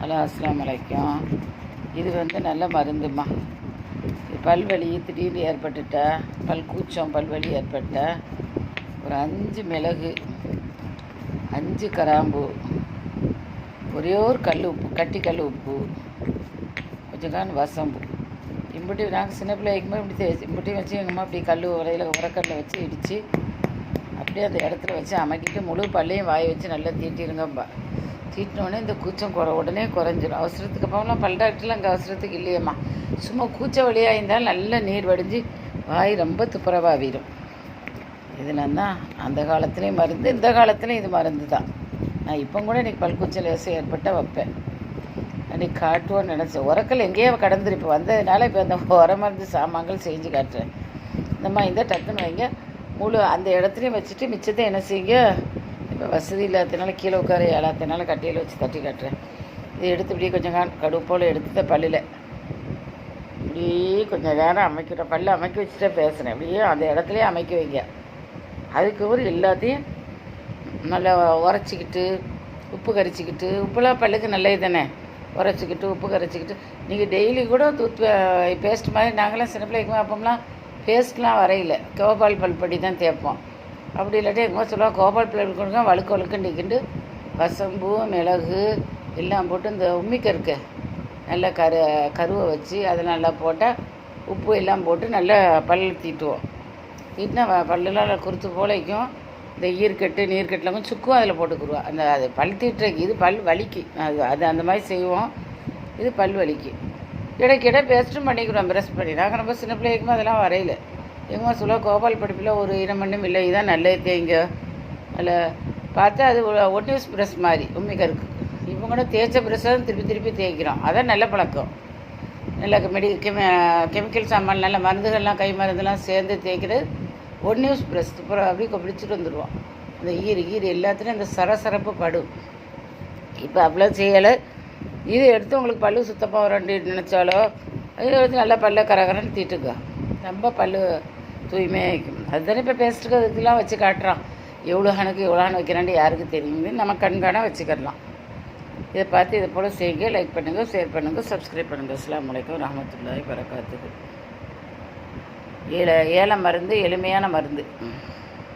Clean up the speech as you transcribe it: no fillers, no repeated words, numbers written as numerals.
Hello, அஸ்ஸலாமு அலைக்கும். இது நல்ல மருந்துமா. பல்வலி திடீர்னு ஏற்பட்டுட்ட, கூச்சம் பல்வலி ஏற்பட்ட ஒரு 5 மிளகு, 5 கிராம்பு, ஒரே ஒரு கல் உப்பு, கட்டி கல் உப்பு, கொஞ்சம் வசம்பு, இப்படி நாங்கள் சின்ன பிள்ளை வைக்கும்போது இப்படி இப்படி வச்சு எங்கள் அம்மா இப்படி கல் உரையில் உரக்கல்ல வச்சு இடித்து அப்படியே அந்த இடத்துல வச்சு அமைக்கிட்டு முழு பல்லையும் வாயை வச்சு நல்லா தீட்டிருங்கப்பா. தீட்டினோடனே இந்த கூச்சம் உடனே குறைஞ்சிடும். அவசரத்துக்கு அப்புறம்லாம் பல் டாக்டர்லாம் அங்கே அவசரத்துக்கு இல்லையம்மா. சும்மா கூச்ச வழியாக இருந்தால் நல்ல நீர் வடிஞ்சு வாய் ரொம்ப துப்புரவாகிடும். இதெல்லாம் தான் அந்த காலத்துலேயும் மருந்து, இந்த காலத்துலேயும் இது மருந்து தான். நான் இப்போ கூட இன்றைக்கி பல்கூச்சல் லேசம் ஏற்பட்டால் வைப்பேன். அன்றைக்கி காட்டுவோன்னு நினச்சேன். உரக்கல் எங்கேயோ கடந்துரு. இப்போ வந்ததுனால இப்போ அந்த உர மருந்து சாமான்கள் செஞ்சு காட்டுறேன். இந்தம்மா இந்த டக்குன்னு வைங்க. முழு அந்த இடத்துலையும் வச்சுட்டு மிச்சத்தை என்ன செய்யுங்க. இப்போ வசதி இல்லாததுனால கீழே உட்கார இல்லாததுனால கட்டியில் வச்சு தட்டி காட்டுறேன். இது எடுத்து இப்படியே கொஞ்சம் கடுப்பு போல் எடுத்து பல்லில் இப்படியே கொஞ்சம் நேரம் அமைக்கிற பல்ல அமைக்க வச்சுட்டே பேசுகிறேன். அப்படியே அந்த இடத்துலையே அமைக்க வைங்க. அதுக்கு ஒரு எல்லாத்தையும் நல்லா உரைச்சிக்கிட்டு உப்பு கரைச்சிக்கிட்டு, உப்புலாம் பல்லுக்கு நல்லது தானே. உரைச்சிக்கிட்டு உப்பு கரைச்சிக்கிட்டு நீங்கள் டெய்லி கூட பேஸ்ட் மாதிரி நாங்களாம் சின்ன பிள்ளைக்குமே அப்போம்லாம் பேஸ்ட்லாம் வரையில கோபால் பல்படி தான் தேய்ப்போம். அப்படி இல்லாட்டி எங்கள் சொல்லுவாள் கோபால் பல் கொடுங்க வழுக்க வழுக்குன்னு நிற்கிண்டு வசம்பு மிளகு எல்லாம் போட்டு இந்த உம்மிக்கருக்கு நல்லா கருவை வச்சு அதை நல்லா போட்டால் உப்பு எல்லாம் போட்டு நல்லா பல் தீட்டுவோம். தீட்டினா பல்லுலாம் குறுத்து போலைக்கும். இந்த ஈர்க்கட்டு நீர்க்கட்டுலாம் கொஞ்சம் சுக்கும் அதில் போட்டுக்குருவோம். அந்த அது பல் தீட்டுறக்கு இது பல் வலிக்கு அது அந்த மாதிரி செய்வோம். இது பல் வலிக்கு இடைக்கிட பேஸ்ட்டும் பண்ணிக்கிறோம். ப்ரெஷ் பண்ணி நாங்கள் ரொம்ப சின்ன பிள்ளைக்குமே அதெல்லாம் வரையில. எங்கள் சொல்லுவோம் கோபால் படிப்பில் ஒரு மண்ணும் இல்லை, இதுதான் நல்லது தேய்ங்க. அதில் பார்த்தா அது ஒன் யூஸ் ப்ரெஷ் மாதிரி உம்மிக்கருக்கு. இப்போ கூட தேய்ச்ச ப்ரெஷ்ஷாக திருப்பி திருப்பி தேய்க்கிறோம். அதான் நல்ல பழக்கம். நல்ல கெமிக்கல் சாமான் நல்ல மருந்துகள்லாம் கை மருந்துலாம் சேர்ந்து தேய்க்கிறது ஒன் யூஸ் ப்ரெஷ். அப்புறம் அப்படியே பிடிச்சிட்டு வந்துடுவோம். அந்த ஈறு எல்லாத்துலேயும் அந்த சரசரப்பு படும். இப்போ அவ்வளோ செய்யலை. இது எடுத்து உங்களுக்கு பல்லு சுத்தமாக வரண்டி நினச்சாலோ அது வந்து நல்லா பல்ல கரகரன்னு தீட்டுங்க. ரொம்ப பல்லு தூய்மையாக வைக்கும். அதுதானே இப்போ பேஸ்ட்டுக்கு அதுக்கெல்லாம் வச்சு காட்டுறான். எவ்வளோ ஹானு வைக்கிறான்னு யாருக்கு தெரியுது. நம்ம கண்காணாக வச்சுக்கிடலாம். இதை பார்த்து இதை போல் செய்யுங்க. லைக் பண்ணுங்கள், ஷேர் பண்ணுங்கள், சப்ஸ்கிரைப் பண்ணுங்கள். அஸ்ஸலாமு அலைக்கும் ரஹ்மத்துல்லாஹி வரகாத்துஹு. ஏல மருந்து, எளிமையான மருந்து.